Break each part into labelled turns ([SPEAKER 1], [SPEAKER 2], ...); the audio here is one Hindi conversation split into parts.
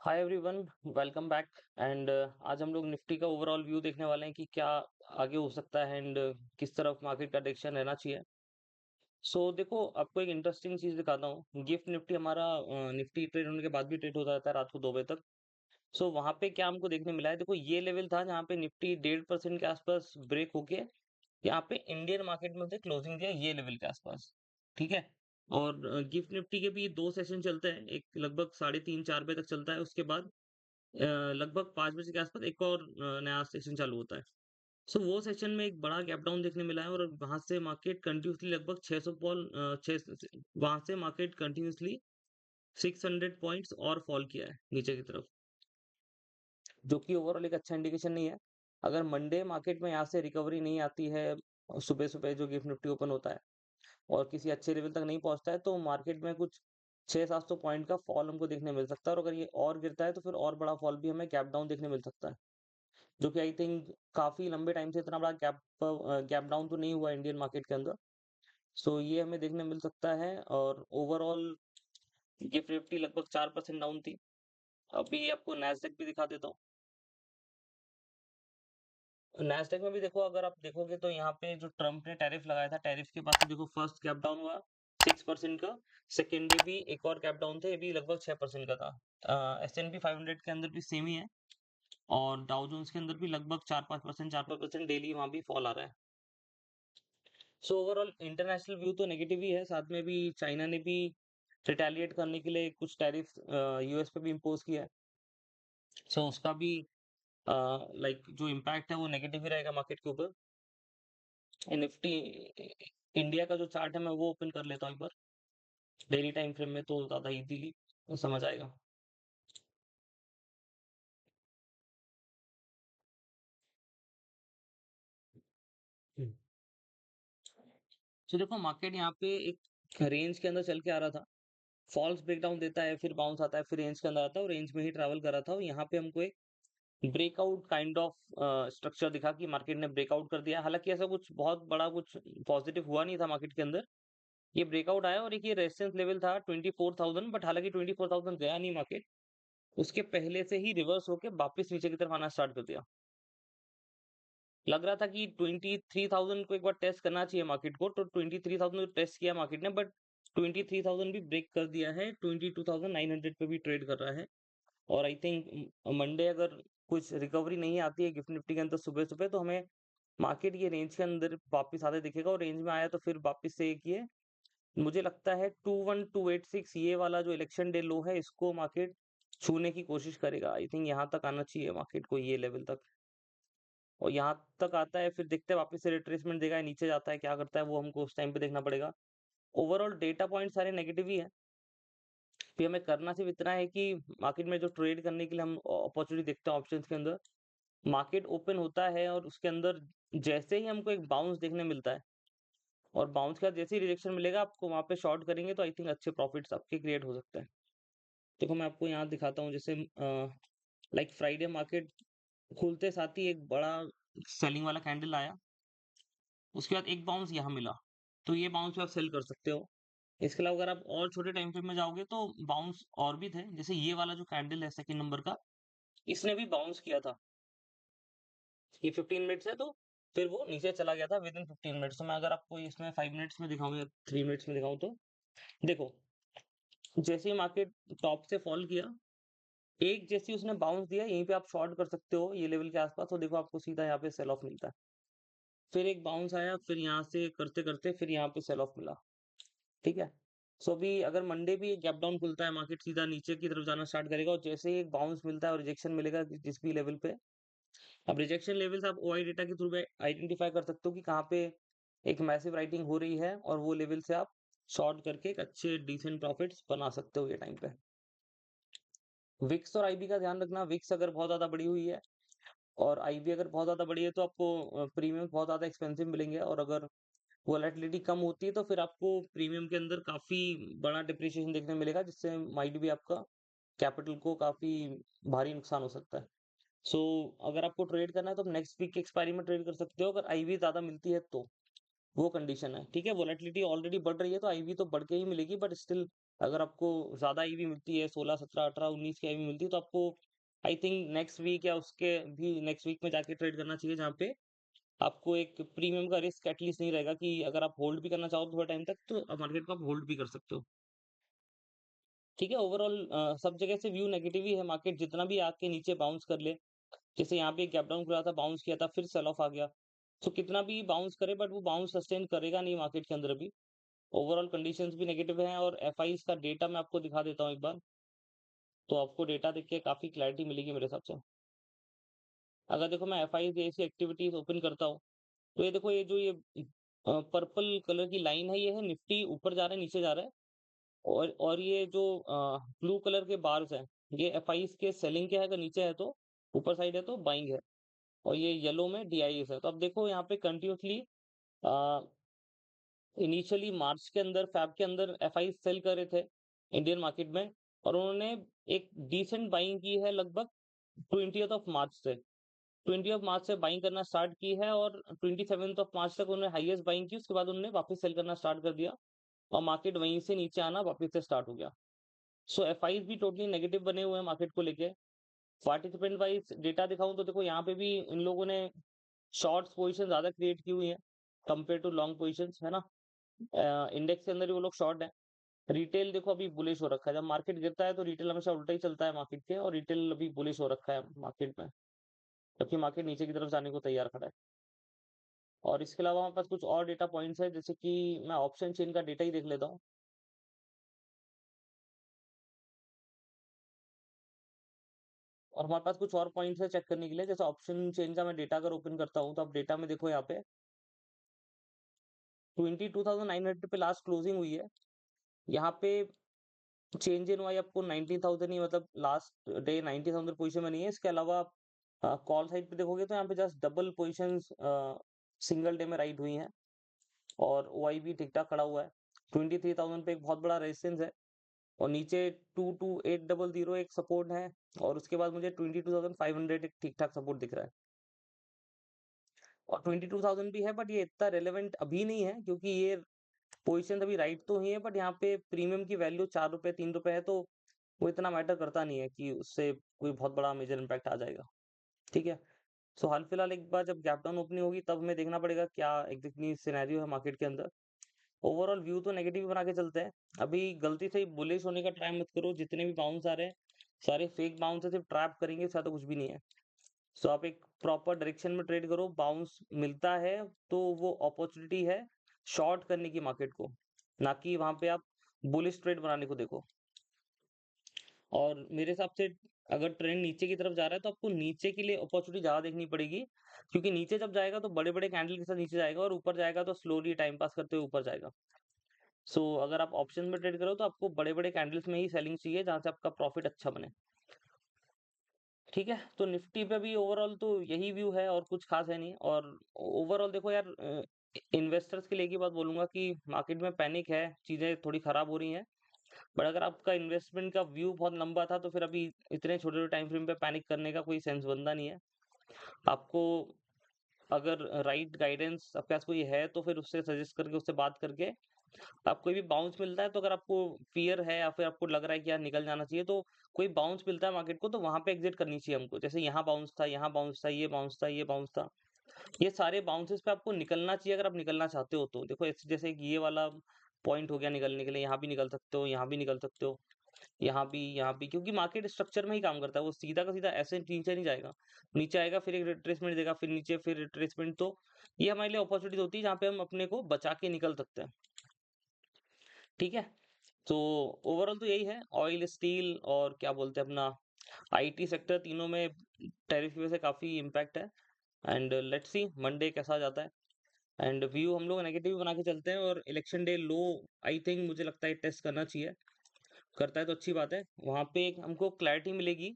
[SPEAKER 1] Hi everyone, welcome back. And आज हम लोग निफ्टी का ओवरऑल व्यू देखने वाले हैं कि क्या आगे हो सकता है एंड किस तरफ मार्केट का डायरेक्शन रहना चाहिए। देखो, आपको एक इंटरेस्टिंग चीज दिखाता हूँ। गिफ्ट निफ्टी हमारा निफ्टी ट्रेड होने के बाद भी ट्रेड होता रहता है रात को 2 बजे तक। वहां पे क्या हमको देखने मिला है, देखो ये लेवल था जहाँ पे निफ्टी 1.5% के आसपास ब्रेक होके यहाँ पे इंडियन मार्केट में क्लोजिंग दिया ये लेवल के आसपास। ठीक है। और गिफ्ट निफ्टी के भी दो सेशन चलते हैं, एक लगभग 3:30-4 बजे तक चलता है, उसके बाद लगभग 5 बजे के आसपास एक और नया सेशन चालू होता है। वो सेशन में एक बड़ा गैप डाउन देखने मिला है और वहां से मार्केट कंटिन्यूसली लगभग 600 पॉल 6 वहां से मार्केट कंटिन्यूसली 600 पॉइंट्स और फॉल किया है नीचे की तरफ, जो कि ओवरऑल एक अच्छा इंडिकेशन नहीं है। अगर मंडे मार्केट में यहाँ से रिकवरी नहीं आती है, सुबह सुबह जो गिफ्ट निफ्टी ओपन होता है और किसी अच्छे लेवल तक नहीं पहुंचता है, तो मार्केट में कुछ 600-700 पॉइंट का फॉल हमको देखने मिल सकता है। और अगर ये और गिरता है तो फिर और बड़ा फॉल भी हमें गैप डाउन देखने मिल सकता है, जो कि आई थिंक काफी लंबे टाइम से इतना बड़ा गैप डाउन तो नहीं हुआ इंडियन मार्केट के अंदर। ये हमें देखने मिल सकता है। और ओवरऑल गिफ्ट निफ्टी लगभग 4% डाउन थी। अभी आपको नैस्डैक भी दिखा देता हूँ। नैस्डैक में भी देखो, अगर आप देखोगे तो यहाँ पे जो ट्रम्प ने टैरिफ लगाया था, टैरिफ के बाद से देखो फर्स्ट गैप डाउन हुआ 6% का। सेकेंड डे भी एक और गैप डाउन था, ये भी लगभग 6% का था। S&P 500 के अंदर भी सेम ही है और डाउ जोन्स के अंदर भी लगभग 4-5% डेली वहां भी फॉल आ रहा है। ओवरऑल इंटरनेशनल व्यू तो नेगेटिव ही है। साथ में भी चाइना ने भी रिटेलिएट करने के लिए कुछ टैरिफ यूएस पे भी इम्पोज किया है। उसका भी लाइक जो इम्पैक्ट है वो नेगेटिव ही रहेगा मार्केट के ऊपर। निफ्टी इंडिया का जो चार्ट है मैं वो ओपन कर लेता हूँ एक बार। डेली टाइम फ्रेम में तो ज्यादा इजीली समझ आएगा। हम्म। देखो, मार्केट यहाँ पे एक रेंज के अंदर चल के आ रहा था, फॉल्स ब्रेकडाउन देता है, फिर बाउंस आता है, फिर रेंज के अंदर आता है और रेंज में ही ट्रैवल कर रहा था। और यहाँ पे हमको एक ब्रेकआउट काइंड ऑफ स्ट्रक्चर दिखा कि मार्केट ने ब्रेकआउट कर दिया। हालांकि ऐसा कुछ बहुत बड़ा कुछ पॉजिटिव हुआ नहीं था मार्केट के अंदर। ये ब्रेकआउट आया और एक ये रेजिस्टेंस लेवल था 24,000, बट हालांकि 24,000 गया नहीं मार्केट, उसके पहले से ही रिवर्स होके वापस नीचे की तरफ आना स्टार्ट कर दिया। लग रहा था कि 23,000 को एक बार टेस्ट करना चाहिए मार्केट को, तो 23,000 को टेस्ट किया मार्केट ने, बट 23,000 भी ब्रेक कर दिया है, 22,900 पे भी ट्रेड कर रहा है। और आई थिंक मंडे अगर कुछ रिकवरी नहीं आती है गिफ्ट निफ्टी के अंदर सुबह सुबह, तो हमें मार्केट ये रेंज के अंदर वापस आते दिखेगा। और रेंज में आया तो फिर वापस से एक ये मुझे लगता है 21,286 ये वाला जो इलेक्शन डे लो है, इसको मार्केट छूने की कोशिश करेगा। आई थिंक यहाँ तक आना चाहिए मार्केट को, ये लेवल तक। और यहाँ तक आता है फिर देखते हैं वापस से रिट्रेसमेंट देगा या नीचे जाता है, क्या करता है वो हमको उस टाइम पे देखना पड़ेगा। ओवरऑल डेटा पॉइंट सारे नेगेटिव ही है। फिर हमें करना सिर्फ इतना है कि मार्केट में जो ट्रेड करने के लिए हम अपॉर्चुनिटी देखते हैं ऑप्शंस के अंदर, मार्केट ओपन होता है और उसके अंदर जैसे ही हमको एक बाउंस देखने मिलता है और बाउंस के बाद जैसे ही रिजेक्शन मिलेगा, आपको वहां पे शॉर्ट करेंगे तो आई थिंक अच्छे प्रॉफिट्स आपके क्रिएट हो सकते हैं। देखो, मैं आपको यहाँ दिखाता हूँ, जैसे लाइक फ्राइडे मार्केट खुलते साथ ही एक बड़ा सेलिंग वाला कैंडल आया, उसके बाद एक बाउंस यहाँ मिला, तो ये बाउंस पे आप सेल कर सकते हो। इसके अलावा अगर आप और छोटे टाइम फ्रेम में जाओगे तो बाउंस और भी थे, जैसे ये वाला जो कैंडल है सेकंड नंबर का, इसने भी बाउंस किया था। ये 15 मिनट्स है, तो फिर वो नीचे चला गया था विद इन 15 मिनट्स। तो मैं अगर आपको इसमें 5 मिनट्स में दिखाऊं या 3 मिनट्स में दिखाऊं, तो देखो, जैसे ही मार्केट टॉप से फॉल किया, एक जैसी उसने बाउंस दिया, यहीं पे आप शॉर्ट कर सकते हो ये लेवल के आसपास, तो देखो आपको सीधा यहाँ पे सेल ऑफ मिलता है। फिर एक बाउंस आया, फिर यहाँ से करते करते फिर यहाँ पे सेल ऑफ मिला। ठीक है। अभी अगर मंडे भी एक गैप डाउन खुलता है, मार्केट सीधा नीचे की तरफ जाना स्टार्ट करेगा और जैसे ही एक बाउंस मिलता है और रिजेक्शन मिलेगा जिस भी लेवल पे, अब रिजेक्शन लेवल्स आप ओआई डेटा के थ्रू आइडेंटिफाई कर सकते हो कि कहाँ पे एक मैसिव राइटिंग हो रही है, और वो लेवल से आप शॉर्ट करके एक अच्छे डिसेंट प्रॉफिट्स बना सकते हो ये टाइम पे। विक्स और आईबी का ध्यान रखना, विक्स अगर बहुत ज्यादा बड़ी हुई है और आईबी अगर बहुत ज्यादा बड़ी है, तो आपको प्रीमियम बहुत ज्यादा एक्सपेंसिव मिलेंगे। और अगर वोलेटिलिटी कम होती है तो फिर आपको प्रीमियम के अंदर काफी बड़ा डिप्रिसिएशन देखने मिलेगा, जिससे माइट भी आपका कैपिटल को काफी भारी नुकसान हो सकता है। अगर आपको ट्रेड करना है तो आप नेक्स्ट वीक की एक्सपायरी में ट्रेड कर सकते हो, अगर आईवी ज्यादा मिलती है तो। वो कंडीशन है, ठीक है? वोलेटिलिटी ऑलरेडी बढ़ रही है तो आईवी तो बढ़ के ही मिलेगी, बट स्टिल अगर आपको ज़्यादा आईवी मिलती है, 16, 17, 18, 19 की आईवी मिलती है, तो आपको आई थिंक नेक्स्ट वीक या उसके भी नेक्स्ट वीक में जाके ट्रेड करना चाहिए, जहाँ पे आपको एक प्रीमियम का रिस्क एटलीस्ट नहीं रहेगा कि अगर आप होल्ड भी करना चाहो थोड़ा टाइम तक, तो मार्केट को आप होल्ड भी कर सकते हो। ठीक है? ओवरऑल सब जगह से व्यू नेगेटिव ही है, मार्केट जितना भी आके नीचे बाउंस कर ले, जैसे यहाँ पे गैप डाउन खुला था, बाउंस किया था, फिर सेल ऑफ आ गया। तो कितना भी बाउंस करे, बट वो बाउंस सस्टेन करेगा नहीं मार्केट के अंदर अभी। ओवरऑल कंडीशंस भी नेगेटिव हैं, और एफआईज का डेटा मैं आपको दिखा देता हूँ एक बार, तो आपको डेटा देख के काफ़ी क्लैरिटी मिलेगी मेरे हिसाब से। अगर देखो मैं एफआईज जैसी एक्टिविटीज़ ओपन करता हूँ, तो ये देखो, ये जो ये पर्पल कलर की लाइन है, ये है निफ्टी ऊपर जा रहा है, नीचे जा रहा है। और ये जो ब्लू कलर के बार्स हैं, ये एफआईज के सेलिंग के है, अगर नीचे है तो, ऊपर साइड है तो बाइंग है। और ये येलो में डीआईएस है। तो अब देखो यहाँ पे कंटिन्यूअसली इनिशियली मार्च के अंदर, फैब के अंदर एफआई सेल कर रहे थे इंडियन मार्केट में, और उन्होंने एक डिसेंट बाइंग की है लगभग 20th ऑफ मार्च से। 20 ऑफ मार्च से बाइंग करना स्टार्ट की है, और 27th ऑफ मार्च तक उन्होंने हाईएस्ट बाइंग की, उसके बाद उन्होंने वापस सेल करना स्टार्ट कर दिया, और मार्केट वहीं से नीचे आना वापस से स्टार्ट हो गया। सो एफआईज भी टोटली नेगेटिव बने हुए हैं मार्केट को लेके। पार्टिसिपेंट वाइज डेटा दिखाऊं तो देखो, यहाँ पे भी इन लोगों ने शॉर्ट्स पोजीशन ज्यादा क्रिएट की हुई है कंपेयर टू लॉन्ग पोजीशंस, है ना? इंडेक्स के अंदर भी वो लोग शॉर्ट है। रिटेल देखो अभी बुलिश हो रखा है, जब मार्केट गिरता है तो रिटेल हमेशा उल्टा ही चलता है मार्केट के, और रिटेल अभी बुलिश हो रखा है मार्केट में, जबकि मार्केट नीचे की तरफ जाने को तैयार खड़ा है। और इसके अलावा हमारे पास कुछ और डेटा पॉइंट्स है, जैसे कि मैं ऑप्शन चेन का डेटा ही देख लेता हूँ। और हमारे पास कुछ और पॉइंट्स है चेक करने के लिए, जैसे ऑप्शन चेन का मैं डेटा अगर ओपन करता हूँ, तो आप डेटा में देखो यहाँ पे 22,900 पे लास्ट क्लोजिंग हुई है। यहाँ पे चेंज इन वाई आपको 19,000 ही, मतलब लास्ट डे 19,000 पोजीशन में नहीं है। इसके अलावा आप कॉल साइड पे देखोगे तो यहाँ पे just double positions single day में राइट हुई हैं, और ओआई भी ठीक ठाक खड़ा हुआ है। 23,000 पे एक बहुत बड़ा रेजिस्टेंस है, और नीचे 22,800 एक सपोर्ट है, और उसके बाद मुझे 22,500 एक ठीक ठाक सपोर्ट दिख रहा है। और 22,000 भी है, बट ये इतना रेलेवेंट अभी नहीं है, क्योंकि ये पोजीशन अभी राइट तो ही है, बट यहाँ पे प्रीमियम की वैल्यू 4 रुपए 3 रुपए है, तो वो इतना मैटर करता नहीं है कि उससे कोई बहुत बड़ा मेजर इम्पैक्ट आ जाएगा। ठीक है? सो हाल फिलहाल एक बार जब गैप डाउन ओपनिंग होगी, तब हमें देखना पड़ेगा क्या एग्जैक्टली सिनेरियो है मार्केट के अंदर। ओवरऑल व्यू तो नेगेटिव बना के चलते हैं। अभी गलती से बुलिश होने का ट्राई मत करो, जितने भी बाउंस आ रहे हैं सारे फेक बाउंस है, सिर्फ ट्रैप करेंगे, उससे तो कुछ भी नहीं है। सो आप एक प्रॉपर डायरेक्शन में ट्रेड करो, बाउंस मिलता है तो वो अपॉर्चुनिटी है शॉर्ट करने की मार्केट को, ना कि वहां पे आप बुलिश ट्रेड बनाने को देखो। और मेरे हिसाब से अगर ट्रेंड नीचे की तरफ जा रहा है, तो आपको नीचे के लिए अपॉर्चुनिटी ज्यादा देखनी पड़ेगी, क्योंकि नीचे जब जाएगा तो बड़े बड़े कैंडल के साथ नीचे जाएगा, और ऊपर जाएगा तो स्लोली टाइम पास करते हुए ऊपर जाएगा। सो अगर आप ऑप्शन में ट्रेड करो, तो आपको बड़े बड़े कैंडल्स में ही सेलिंग चाहिए, जहां से आपका प्रॉफिट अच्छा बने। ठीक है? तो निफ्टी पे भी ओवरऑल तो यही व्यू है, और कुछ खास है नहीं। और ओवरऑल देखो यार, इन्वेस्टर्स के लिए एक ही बात बोलूंगा कि मार्केट में पैनिक है, चीजें थोड़ी खराब हो रही हैं, बट अगर आपका इन्वेस्टमेंट का व्यू बहुत लंबा था, तो फिर अभी इतने छोटे छोटे टाइम फ्रेम पे पैनिक करने का कोई सेंस बनता नहीं है। आपको अगर राइट गाइडेंस आपके पास कोई है, तो फिर उससे सजेस्ट करके, उससे बात करके, आप कोई भी बाउंस मिलता है, तो अगर आपको फियर है या फिर आपको लग रहा है कि यार निकल जाना चाहिए, तो कोई बाउंस मिलता है मार्केट को, तो वहां पे एग्जिट करनी चाहिए हमको। जैसे यहाँ बाउंस था, यहाँ बाउंस था, ये बाउंस था, ये बाउंस था, ये सारे बाउंसेस पे आपको निकलना चाहिए, अगर आप निकलना चाहते हो तो। देखो जैसे कि ये वाला पॉइंट हो गया निकलने के लिए, यहाँ भी निकल सकते हो, यहाँ भी निकल सकते हो, यहाँ भी, क्योंकि मार्केट स्ट्रक्चर में ही काम करता है, वो सीधा का सीधा ऐसे नीचे नहीं जाएगा। नीचे आएगा, फिर एक रिट्रेसमेंट देगा, फिर नीचे, फिर रिट्रेसमेंट। तो ये हमारे लिए अपॉर्चुनिटी होती है, जहाँ पे हम अपने को बचा के निकल सकते हैं। ठीक है? तो ओवरऑल तो यही है, ऑयल, स्टील और क्या बोलते हैं अपना आईटी सेक्टर, तीनों में टैरिफ की वजह से काफी इम्पैक्ट है। एंड लेट्स सी मंडे कैसा जाता है। एंड व्यू हम लोग नेगेटिव बना के चलते हैं, और election day low I think मुझे लगता है टेस्ट करना चाहिए। करता है तो अच्छी बात है, वहां पे एक हमको क्लैरिटी मिलेगी।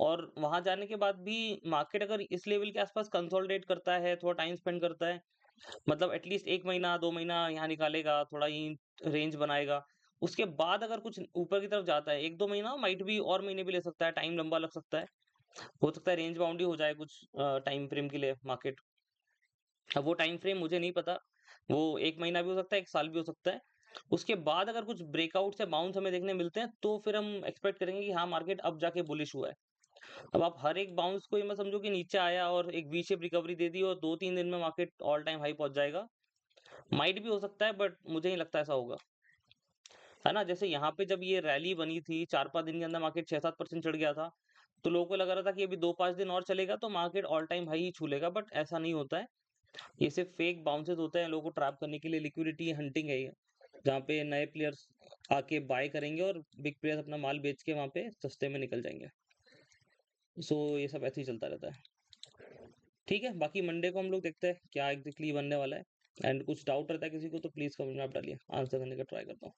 [SPEAKER 1] और वहां जाने के बाद भी मार्केट अगर इस लेवल के आसपास कंसोलिडेट करता है, थोड़ा टाइम स्पेंड करता है, मतलब एटलीस्ट 1 महीना 2 महीना यहाँ निकालेगा, थोड़ा ही रेंज बनाएगा, उसके बाद अगर कुछ ऊपर की तरफ जाता है, 1-2 महीना माइट भी, और महीने भी ले सकता है, टाइम लंबा लग सकता है, हो सकता है रेंज बाउंड ही हो जाए कुछ टाइम फ्रेम के लिए मार्केट। अब वो टाइम फ्रेम मुझे नहीं पता, वो 1 महीना भी हो सकता है, 1 साल भी हो सकता है। उसके बाद अगर कुछ ब्रेकआउट्स या बाउंस हमें देखने मिलते हैं, तो फिर हम एक्सपेक्ट करेंगे कि हाँ, मार्केट अब जाके बुलिश हुआ है। अब आप हर एक बाउंस को ये मत समझो कि नीचे आया और एक वी शेप रिकवरी दे दी और 2-3 दिन में मार्केट ऑल टाइम हाई पहुँच जाएगा। माइट भी हो सकता है बट मुझे नहीं लगता ऐसा होगा। है ना? जैसे यहाँ पे जब ये रैली बनी थी, 4-5 दिन के अंदर मार्केट 6-7% चढ़ गया था, तो लोगों को लग रहा था कि अभी 2-5 दिन और चलेगा तो मार्केट ऑल टाइम हाई ही छू लेगा, बट ऐसा नहीं होता है। ये सिर्फ फेक बाउंसेस होते हैं, लोगों को ट्रैप करने के लिए, लिक्विडिटी हंटिंग है ये, जहाँ पे नए प्लेयर्स आके बाय करेंगे और बिग प्लेयर्स अपना माल बेच के वहाँ पे सस्ते में निकल जाएँगे। सो ये सब ऐसे ही चलता रहता है। ठीक है, बाकी मंडे को हम लोग देखते हैं क्या एग्ज़ैक्टली बनने वाला है, एंड कुछ डाउट रहता है किसी को तो प्लीज़ कमेंट में आप डालिए, आंसर करने का ट्राई करता हूँ।